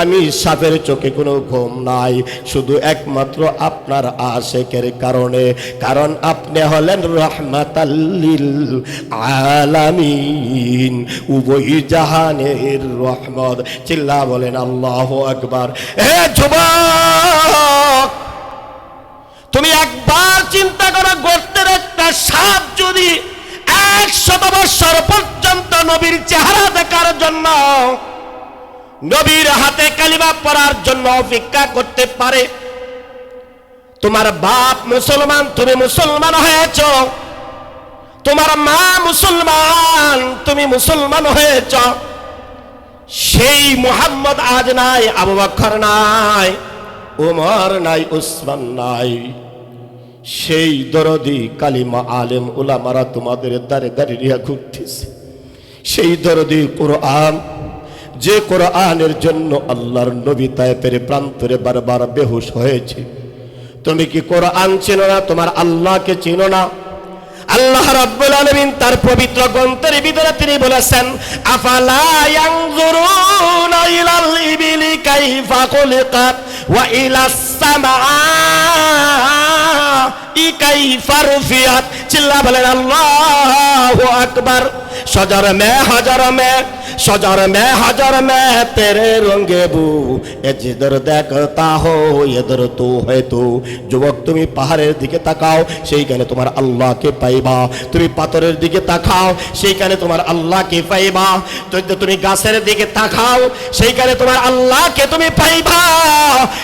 আমি সাপের চোখে কোনো ঘুম নাই, শুধু একমাত্র আপনার আশিকের কারণে, কারণ আপনি হলেন রাহমাতাল লিল আলামিন, উভয় জাহানের রহমত। চিল্লা বলেন আল্লাহু আকবার। হে যুবক, তুমি একবার চিন্তা করো, গর্তের একটা সাপ যদি 100 বছর পর্যন্ত নবীর চেহারা দেখার জন্য, নবীর হাতে কালিমা পড়ার জন্য অপেক্ষা করতে পারে, তোমার বাপ মুসলমান, তুমি মুসলমান হয়েছ, তোমার মা মুসলমান, তুমি মুসলমান হয়েছ, সেই মুহাম্মদ আজ নাই, আবু বকর নাই, উমর নাই, উসমান নাই, সেই দরদি কালিমা আলেম উলামারা তোমাদের দ্বারে দাঁড়িয়ে ঘুরতেছে। সেই দরদি কোরআন, যে কোরআনের জন্য আল্লাহর নবী তায়েফের প্রান্তরে বারবার বেহুশ হয়েছে। তুমি কি কোরআন চিনো না? তোমার আল্লাহকে চিনো না? আল্লাহ রাব্বুল আলামিন তার পবিত্র গ্রন্থের ভিতরে তিনি বলেছেন, আফালা ইয়ানজুরুনা ইলাল ইবিলি কাইফা খুলিকাত ওয়া ইলাস সামাই কাইফা রুফিয়াত। চিল্লা বলেন আল্লাহু আকবার। शजर में हजर में तेरे रंगे बू ए जिधर देखता हो इधर तू है तू। যুবক তুমি পাহাড়ের দিকে তাকাও, সেইখানে তোমার আল্লাহকে পাইবা। তুমি পাথরের দিকে তাকাও, সেইখানে তোমার আল্লাহকে পাইবা। তুমি গাছের দিকে তাকাও, সেইখানে তোমার আল্লাহকে তুমি পাইবা।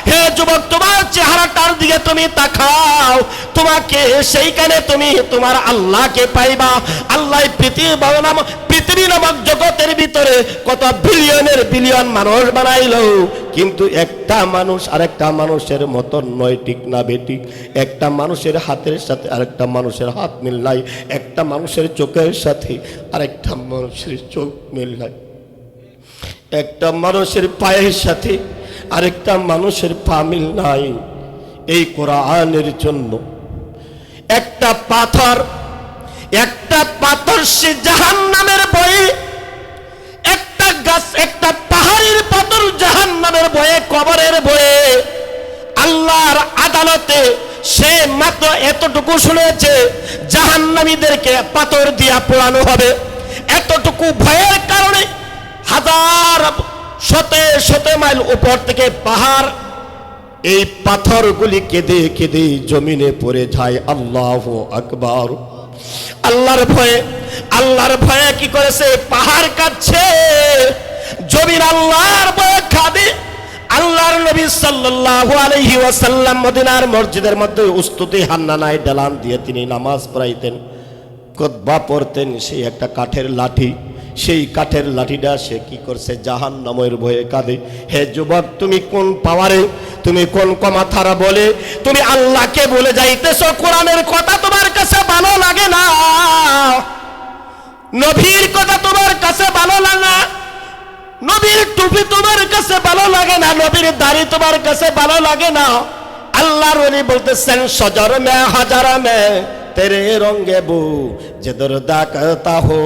হে যুবক, তোমার চেহারাটার দিকে তুমি তাকাও, তোমাকে সেইখানে তুমি তোমার আল্লাহকে পাইবা। আল্লাহ পৃথিবী নামক জগতের ভিতরে কত বিলিয়নের বিলিয়ন মানুষ বানাইলো, কিন্তু একটা মানুষ আরেকটা মানুষের মতন নয়। ঠিক না বেঠিক? একটা মানুষের হাতের সাথে আরেকটা মানুষের হাত মিল নাই, একটা মানুষের চোখের সাথে আরেকটা মানুষের চোখ মিল নাই, একটা মানুষের পায়ের সাথে আরেকটা মানুষের পা মিল নাই। এই কোরআনের জন্য একটা পাথর সে জাহান্নামের ভয়ে, একটা গাছ, একটা পাহাড়ের পাথর জাহান্নামের ভয়ে, কবরের ভয়ে আল্লাহর আদালতে সে মাত্র এতটুকু শুনেছে জাহান্নামীদেরকে পাথর দিয়া পোড়ানো হবে। এতটুকু ভয়ের কারণে হাজার শত মাইল উপর থেকে পাহাড়, এই পাথরগুলি কেঁদে কেঁদে জমিনে পড়ে যায়। আল্লাহু আকবার। আল্লাহর ভয়ে কি করেছে? পাহাড় কাঁদছে, জমিন আল্লাহর ভয়ে কাঁদে। আল্লাহর নবী সাল্লাল্লাহু আলাইহি ওয়াসাল্লাম মদিনার মসজিদের মধ্যে উস্তুতি হান্নানায় ডালান দিয়ে তিনি নামাজ পড়াইতেন, খুতবা পড়তেন। সেই একটা কাঠের লাঠি, সেই কাঠের লাঠিটা সে কি করছে? জাহান্নামের ভয়ে কাঁদে। হে যুবক, তুমি কোন পাওয়ারে, তুমি কোন কমাথারা বলে তুমি আল্লাহকে বলে যাইতেছো? কোরআনের কথা তোমার কাছে ভালো লাগে না, নবীর কথা তোমার কাছে ভালো লাগে না, নবীর টুপি তোমার কাছে ভালো লাগে না, নবীর দাড়ি তোমার কাছে ভালো লাগে না। আল্লাহর ওলি বলতেছেন, শজর মে হাজার মে तेरे रंगे बू जिधर देखता हो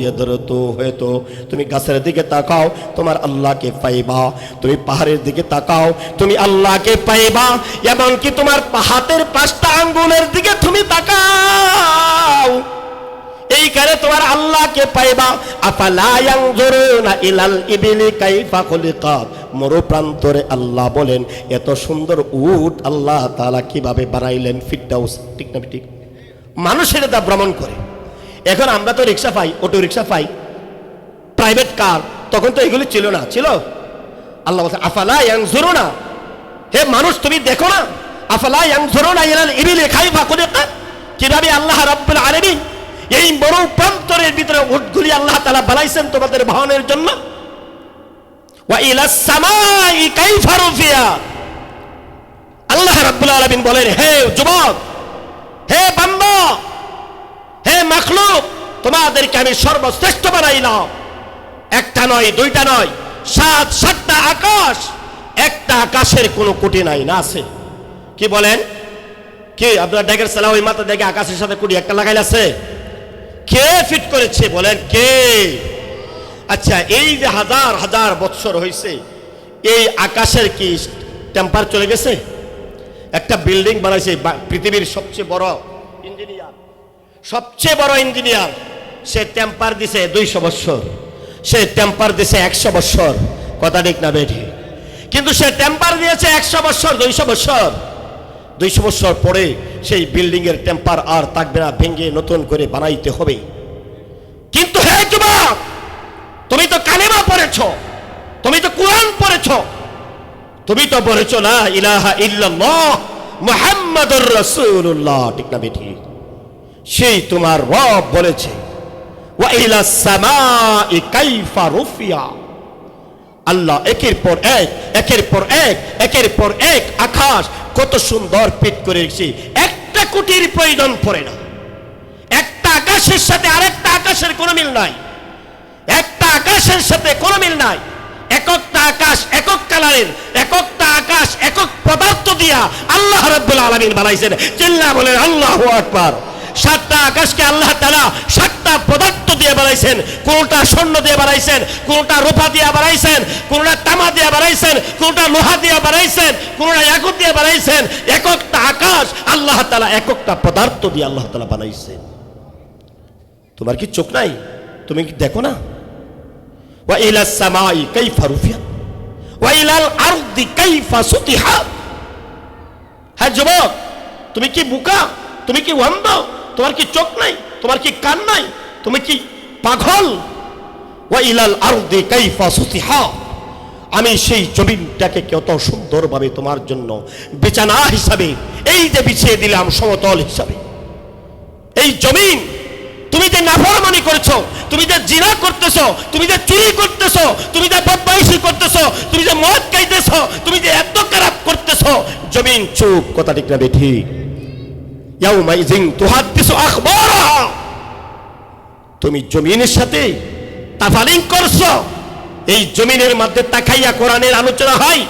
इधर तू है तो। তুমি গাছের দিকে তাকাও, তোমার আল্লাহকে পাইবা। তুমি পাহাড়ের দিকে তাকাও, তুমি আল্লাহকে পাইবা। এমনকি তোমার হাতের 5টা আঙ্গুলের দিকে তুমি তাকাও, এইখানে তোমার আল্লাহকে পাইবা। আফালা ইয়ানজুরুনা ইলাল ইবিলি কাইফা খুলিকাত। মরু প্রান্তরে আল্লাহ বলেন, এত সুন্দর উট আল্লাহ তাআলা কিভাবে বানাইলেন। ফিরদাউস, ঠিক না ঠিক? মানুষের দা ভ্রমণ করে। এখন আমরা তো রিক্সা পাই, অটো রিক্সা পাই, প্রাইভেট কার, তখন তো এগুলি ছিল না। ছিল? আল্লাহ বলছে আফালা ইয়ানজুরুনা, হে মানুষ তুমি দেখো না, আফালা ইয়ানজুরুনা ইলাল ইবিলি কাইফা খুলিকাত, কিভাবে আল্লাহ রাব্বুল আলামিন এই বড় প্রান্তরের ভিতরে উটগুলি আল্লাহ তাআলা বানাইছেন তোমাদের বাহনের জন্য। ওয়া ইলাস সামাই কাইফা রুফিয়াত। আল্লাহ রাব্বুল আলামিন বলেন, হে যুবক, হে বান্দা, হে মাখলুক, তোমাদেরকে আমি সর্বশ্রেষ্ঠ বানাইলাম। একটা নয়, দুইটা নয়, 7-7টা আকাশ। একটা আকাশের কোনো কোটি নাই, না আছে? কি বলেন? কি আপনার ডেকের সালা ওই মাথা দেখে আকাশের সাথে কোটি একটা লাগাইল আছে? কে ফিট করেছে বলেন? কে? আচ্ছা, এই যে হাজার হাজার বছর হয়েছে, এই আকাশের কি টেম্পার চলে গেছে? একটা বিল্ডিং বানাইছে পৃথিবীর সবচেয়ে বড় ইঞ্জিনিয়ার, সে টেম্পার দিছে 200 বছর, সে টেম্পার দিছে 100 বছর। কথা ঠিক না বেঠি? কিন্তু সে টেম্পার দিয়েছে 100 বছর, 200 বছর। 200 বছর পরে সেই বিল্ডিং এর টেম্পার আর থাকবে না, ভেঙে নতুন করে বানাইতে হবে। কিন্তু হে যুবক, তুমি তো কালেমা পড়েছো, তুমি তো কোরআন পড়েছো, তুমি তো বলেছো লা ইলাহা ইল্লাল্লাহ মুহাম্মাদুর রাসূলুল্লাহ, ঠিক না বেটি? সেই তোমার রব বলেছে ওয়া ইলাস সামাই কাইফা রুফিয়া। আল্লাহ একের পর এক, একের পর এক, একের পর এক আকাশ কত সুন্দর পিট করে রেখেছে, একটা কুটির প্রয়োজন পড়ে না। একটা আকাশের সাথে আরেকটা আকাশের কোনো মিল নাই, একটা আকাশের সাথে কোনো মিল নাই। এককটা আকাশ একক কালারের, এককটা আকাশ একক পদার্থ দিয়া আল্লাহ রাব্বুল আলামিন বানাইছেন। চিল্লা বলেন আল্লাহু আকবার। সাতটা আকাশকে আল্লাহ তাআলা সাতটা পদার্থ দিয়ে বানাইছেন। কোনটা স্বর্ণ দিয়ে বানাইছেন, কোনটা রূপা দিয়ে বানাইছেন, কোনটা তামা দিয়ে বানাইছেন, কোনটা লোহা দিয়ে বানাইছেন, কোনটা ইয়াকুত দিয়ে বানাইছেন। এককটা আকাশ আল্লাহ তাআলা এককটা পদার্থ দিয়ে আল্লাহ তাআলা বানাইছেন। তোমার কি চোখ নাই? তুমি কি দেখো না? ওয়া ইলাস সামাই কাইফা রুফিয়াত ওয়া ইলাল আরদি কাইফা সুতিহাত। হ্যাঁ যুবক, তুমি কি বোকা? তুমি কি অন্ধ? তোমার কি চোখ নাই? তোমার কি কান নাই? তুমি কি পাগল? ওয়া ইলাল আরদি কাইফা সুতিহাত। আমি সেই জমিনটাকে কত সুন্দরভাবে তোমার জন্য বিছানা হিসাবে এই যে বিছিয়ে দিলাম সমতল হিসাবে। এই জমিন তুমি যে নাফরমানি করছো, তুমি যে জিনা করতেছো, তুমি যে চুরি করতেছো, তুমি যে বদমাইশি করতেছো, তুমি যে মদ খাইতেছো, তুমি যে এত খারাপ করতেছো, জমিন চুপ, কথা ঠিক না বেঠি? ইয়াউমাইযিন তুহাদ্দিসু আখবারাহা। তুমি জমিনের সাথে তাফালিং করছো। এই জমিনের মধ্যে তাকাইয়া কোরআনের আলোচনা হয়,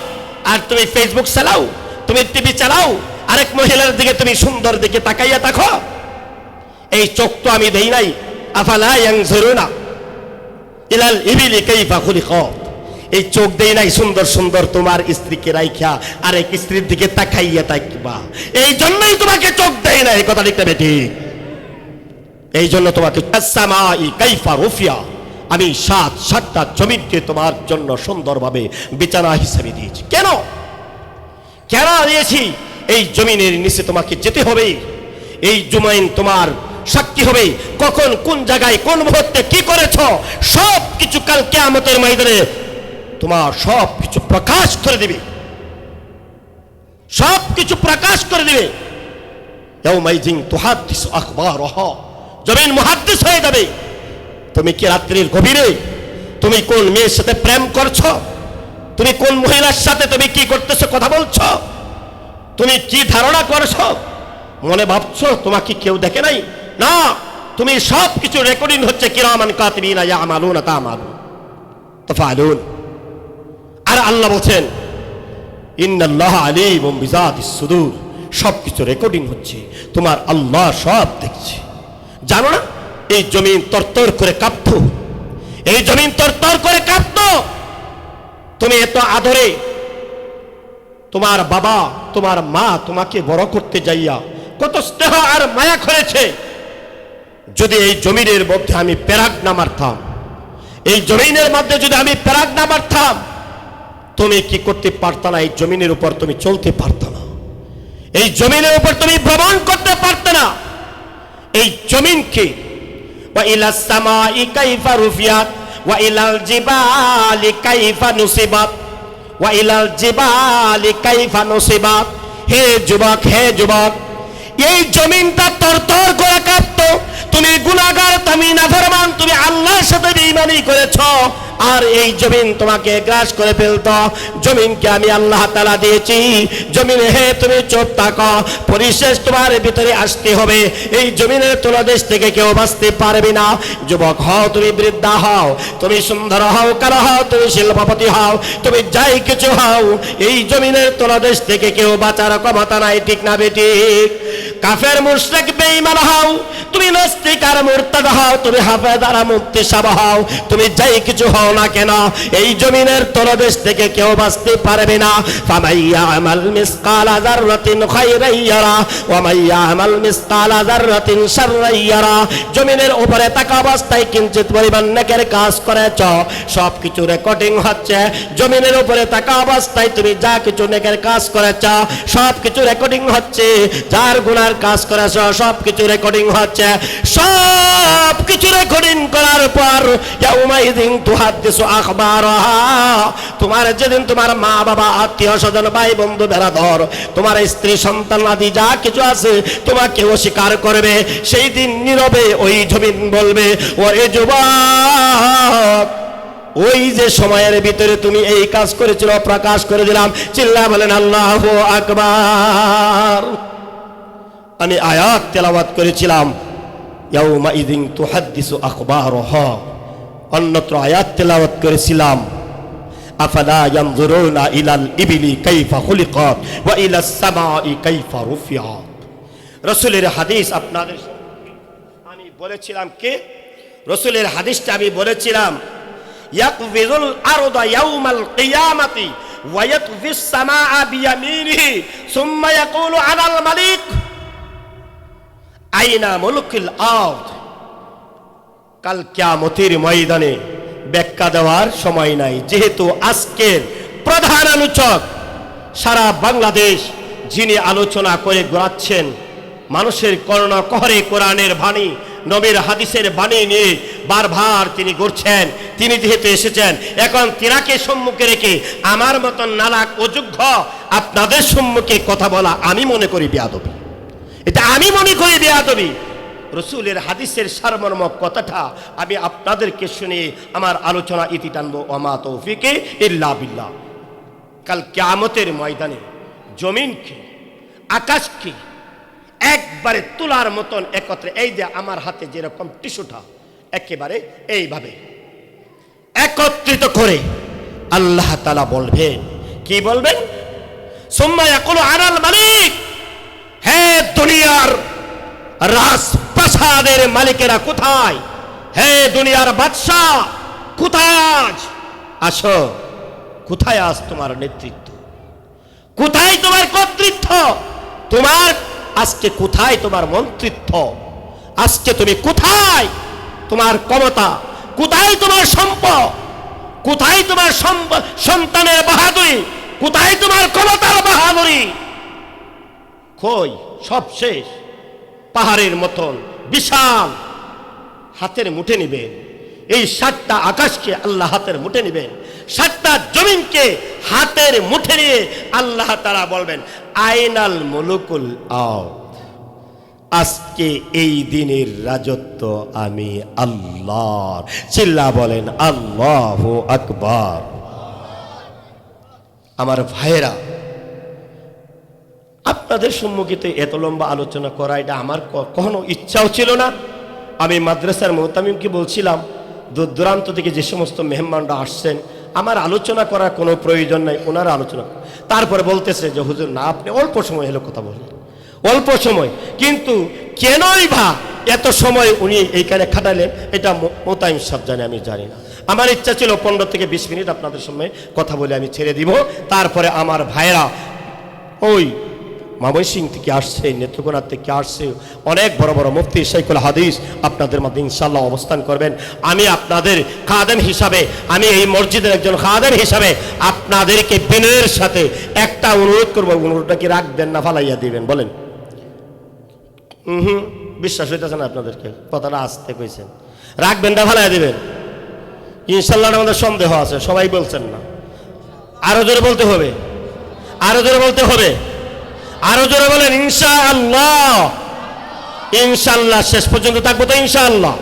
আর তুমি ফেসবুক চালাও, তুমি টিভি চালাও, আরেক মহিলার দিকে তুমি সুন্দর দিকে তাকাইয়া থাকো। এই চোখ তো আমি দেই নাই। আফালা ইয়ানজুরুনা ইলাল ইবিলি কাইফা খুলিকাত। এই চোখ দেই নাই সুন্দর সুন্দর তোমার স্ত্রীকে রাইখা আরেক স্ত্রীর দিকে তাকাইয়া থাকবা। এই জন্যই তোমাকে চোখ দেই নাই, কথা ঠিক না বেটি? এই জন্য তোমাকে আসসামাই কাইফা রুফিয়া, আমি সাতটা জমিনকে তোমার জন্য সুন্দরভাবে বিছানা হিসেবে দিয়েছি। কেন কেন দিয়েছি? এই জমিনের নিচে তোমাকে যেতে হবে। এই জমিন তোমার সাক্ষী হবে কখন, কোন জায়গায়, কোন মুহূর্তে কি করেছো, সব কিছু কাল কিয়ামতের ময়দানে তোমার সব কিছু প্রকাশ করে দিবে, সব কিছু প্রকাশ করে দিবে। ইয়াউমাইযিন তুহাদ্দিসু আখবারাহা, জমিন মুহাদ্দিস হয়ে যাবে। তুমি কি রাত্রির গভীরে তুমি কোন মেয়ের সাথে প্রেম করছো, তুমি কোন মহিলার সাথে তুমি কি করতেছো, কথা বলছো, তুমি কি ধারণা করছো, মনে ভাবছো তোমাকে কেউ দেখে নাই? না, তুমি সব কিছু রেকর্ডিং হচ্ছে কিরামান কাতিবিনা ইয়ামালুনা তাফআলুন। আর আল্লাহ বলেন ইন্নাল্লাহা আলীমুম বিযাতিস সুদূর, সব কিছু রেকর্ডিং হচ্ছে, তোমার আল্লাহ সব দেখছে। জানো না এই জমিন তরতর করে কাঁপতো, এই জমিন তরতর করে কাঁপতো। তুমি এত আদরে তোমার বাবা তোমার মা তোমাকে বড় করতে যাইয়া কত স্নেহ আর মায়া করেছে। যদি এই জমিনের মধ্যে আমি প্যারাগ না মারতাম, এই জমিনের মধ্যে যদি আমি প্যারাগ না মারতাম, তুমি কি করতে পারত না? এই জমিনের উপর তুমি চলতে পারত না, এই জমিনের উপর তুমি ভ্রমণ করতে পারত না। এই জমিনকে ওয়া ইলাস সামাই কাইফা রুফিয়াত ওয়া ইলাল জিবালি কাইফা নুসিবাত ওয়া ইলাল জিবালি কাইফা নুসিবাত। হে যুবক, হে যুবক, এই জমিনটা তরতর করে কাঁপতো। তুমি গুনাহগার, তুমি নাফরমান, তুমি আল্লাহর সাথে বেঈমানি করেছো, আর এই জমিন তোমাকে গ্রাস করে ফেলতো। জমিনকে আমি আল্লাহ তাআলা দিয়েছি। জমিনে হে তুমি চুপ থাকো, পরিশেষ তোমার ভিতরে আসতে হবে। এই জমিনের তলদেশ থেকে কেউ বাঁচতে পারবে না। যুবক হও, তুমি বৃদ্ধা হও, তুমি সুন্দর হও, কালো হও, তুমি শিল্পপতি হও, তুমি যাই কিছু হও, এই জমিনের তলদেশ থেকে কেউ বাঁচার ক্ষমতা নাই, ঠিক না বেঠিক? কাফের মুশরিক বেঈমান হও, তুমি নাস্তিক আর মুরতাদ হও, তুমি হাফেজ আর মুফতি সাহেব হও, তুমি যাই কিছু হও না কেন, এই জমিনের তলদেশ থেকে কেউ বাঁচতে পারবে না। ফামাইয়া আমাল মিসকালা যাররাতিন খায়রান ইয়ারা ওয়া মাইয়া আমাল মিসকালা যাররাতিন শাররান ইয়ারা। জমিনের উপরে থাকা অবস্থায় কিঞ্চিত পরিমাণ নেকের কাজ করেছ, সব কিছু রেকর্ডিং হচ্ছে। জমিনের উপরে থাকা অবস্থায় তুমি যা কিছু নেকের কাজ করেছ সব কিছু রেকর্ডিং হচ্ছে, যার গুনার কাজ করেছ সব কিছু রেকর্ডিং হচ্ছে। সব কিছু রেকর্ডিং করার পর ইয়াউমাইযিন তুহাদ্দিসু আখবারাহা, তোমার যেদিন তোমার মা বাবা আত্মীয় স্বজন ভাই বন্ধু বেরাদর তোমার স্ত্রী সন্তান আদি যা কিছু আছে তোমাকে অস্বীকার করবে, সেই দিন নীরবে ওই জমিন বলবে, ওরে যুবক, ওই যে সময়ের ভিতরে তুমি এই কাজ করেছিল প্রকাশ করে দিলাম। চিল্লা বলেন আল্লাহু আকবার। আমি আয়াত তেলাওয়াত করেছিলাম ইয়াউমাইযিন তুহাদ্দিসু আখবারাহা, অন্যত্র আয়াত তেলাওয়াত করেছিলাম আফালা ইয়ানজুরুনা ইলাল ইবিলি কাইফা খুলিকাত ওয়া ইলাস সামাই কাইফা রুফিআত। রাসূলের হাদিস আপনাদের আমি বলেছিলাম কি, রাসূলের হাদিসটা আমি বলেছিলাম ইয়াকবিজুল আরদা ইয়াউমাল কিয়ামাতি ওয়া ইয়াতফিস সামাআ বিয়ামিনিহি সুম্মা ইয়াকুলু আনাল মালিক আইনা মুলকুল আরদ। কাল কিয়ামতের ময়দানে ব্যাখ্যা দেওয়ার সময় নাই, যেহেতু আজকের প্রধান আলোচক সারা বাংলাদেশ যিনি আলোচনা করে ঘোরাচ্ছেন, মানুষের করোনা কহরে কোরআনের বাণী নবীর হাদিসের বাণী নিয়ে বারবার তিনি ঘুরছেন, তিনি যেহেতু এসেছেন, এখন তিনাকে সম্মুখে রেখে আমার মতন নালাক অযোগ্য আপনাদের সম্মুখে কথা বলা আমি মনে করি বেয়াদবি, এটা আমি মনে করি বেয়াদবি। রসুলের হাদিসের সারমর্ম কথাটা আমি আপনাদেরকে শুনিয়ে আমার আলোচনা ইতি টানবো। ওমা তৌফিকে ইল্লা বিল্লাহ। কাল কিয়ামতের ময়দানে জমিনকে আকাশকে একবারে তুলার মতন একত্রে, এই যে আমার হাতে যেরকম টিস্যুটা একেবারে এইভাবে একত্রিত করে আল্লাহ তাআলা বলবেন, কি বলবেন? সুম্মা ইয়াকুলু আনাল মালিক, হে দুনিয়ার রাজপ্রাসাদের মালিকেরা কোথায়, হে দুনিয়ার বাদশাহ কোথায় আসো, কোথায় আজ তোমার নেতৃত্ব, কোথায় তোমার কর্তৃত্ব, তোমার আজকে কোথায় তোমার মন্ত্রিত্ব, আজকে তুমি কোথায় তোমার ক্ষমতা, কোথায় তোমার সম্পদ, কোথায় তোমার সন্তানের বাহাদুরি, কোথায় তোমার ক্ষমতার বাহাদুরি, কই? সব শেষ। পাহাড়ের মতন বিশাল হাতের মুঠে নিবেন, এই 7টা আকাশকে আল্লাহ হাতের মুঠে নিবেন, 7টা জমিনকে হাতের মুঠে নিয়ে আল্লাহ তাআলা বলবেন আইনাল মুলুকুল আরদ, আজকে এই দিনের রাজত্ব আমি আল্লাহর। চিল্লা বলেন আল্লাহু আকবার। আমার ভাইয়েরা, আপনাদের সম্মুখে এত লম্বা আলোচনা করা এটা আমার কখনো ইচ্ছাও ছিল না। আমি মাদ্রাসার মুহতামিমকে বলছিলাম, দূর দূরান্ত থেকে যে সমস্ত মেহমানরা আসছেন আমার আলোচনা করার কোনো প্রয়োজন নাই, ওনারা আলোচনা। তারপরে বলতেছে যে হুজুর না, আপনি অল্প সময় হলো কথা বললেন, অল্প সময়, কিন্তু কেনই বা এত সময় উনি এইখানে খাটালেন এটা মোতায়েম সাহেব জানে, আমি জানি না। আমার ইচ্ছা ছিল 15 থেকে 20 মিনিট আপনাদের সঙ্গে কথা বলে আমি ছেড়ে দিব। তারপরে আমার ভাইরা ওই ময়মনসিংহ থেকে আসছে, নেত্রকোনা থেকে আসছে, অনেক বড় বড় মুফতি শাইখুল হাদিস আপনাদের মধ্যে ইনশাআল্লাহ অবস্থান করবেন। আমি আপনাদের খাদেম হিসাবে, আমি এই মসজিদের একজন খাদেম হিসাবে আপনাদেরকে বিনয়ের সাথে একটা অনুরোধ করবো। অনুরোধটা কি রাখবেন না ফালাইয়া দিবেন বলেন? বিশ্বাস হইতেছে না আপনাদেরকে, কথাটা আসতে কইছেন। রাখবেন না ফালাইয়া দিবেন? ইনশাআল্লাহ আমাদের সন্দেহ আছে, সবাই বলছেন না। আরো জোরে বলতে হবে, আরো জোরে বলতে হবে, আরো জোরে বলেন ইনশাআল্লাহ। ইনশাআল্লাহ শেষ পর্যন্ত থাকবো তো ইনশাআল্লাহ।